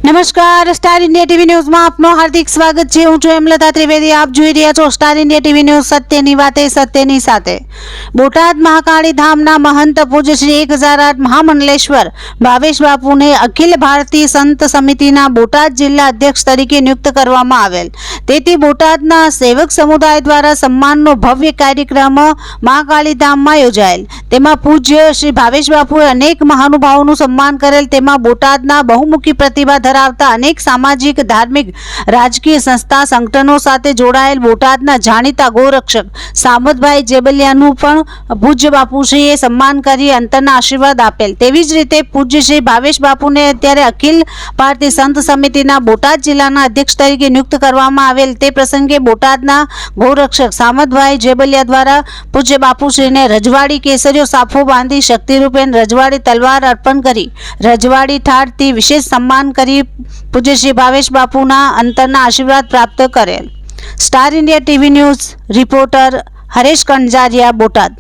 નમસ્કાર, star India TV ન્યૂઝમાં આપનું હાર્દિક સ્વાગત છે। હું છું હેમલતા ત્રિવેદી। આપ જોઈ રહ્યા છો સ્ટાર ઇન્ડિયા ટીવી ન્યૂઝ, સત્યની વાતે સત્યની સાથે। બોટાદ મહાકાળી ધામના મહંત પૂજ્ય શ્રી 1008 મહામંડલેશ્વર ભાવેશ બાપુને અખિલ ભારતીય સંત સમિતિના બોટાદ જિલ્લા અધ્યક્ષ તરીકે નિયુક્ત કરવામાં આવેલ। તેથી બોટાદના સેવક સમુદાય દ્વારા સન્માનનો ભવ્ય કાર્યક્રમ મહાકાળી ધામમાં યોજાયેલ। તેમાં પૂજ્ય શ્રી ભાવેશ બાપુએ અનેક મહાનુભાવોનું સન્માન કરેલ। તેમાં બોટાદના બહુમુખી પ્રતિભા ધરાવતા અનેક સામાજિક, ધાર્મિક, રાજકીય સંસ્થા સંગઠનો સાથે જોડાયેલ બોટાદના જાણીતા ગૌરક્ષક સામતભાઈ જેબલિયાનું પણ પૂજ્ય બાપુશ્રીએ સન્માન કરી અંતરના આશીર્વાદ આપેલ। તેવી જ રીતે પૂજ્ય શ્રી ભાવેશ બાપુને અત્યારે અખિલ ભારતીય સંત સમિતિના બોટાદ જિલ્લાના અધ્યક્ષ તરીકે નિયુક્ત કરવામાં આવેલ। તે પ્રસંગે બોટાદના ગૌરક્ષક સામતભાઈ જેબલિયા દ્વારા પૂજ્ય બાપુશ્રીને રજવાડી કેસરીઓ સાફો બાંધી શક્તિરૂપેણ રજવાડી તલવાર અર્પણ કરી રજવાડી ઠાઠથી વિશેષ સન્માન કરી પૂજ્ય શ્રી ભાવેશ બાપુના અંતરના આશીર્વાદ પ્રાપ્ત કરેલ। Star India TV news reporter Haresh Kanjariya, Botad.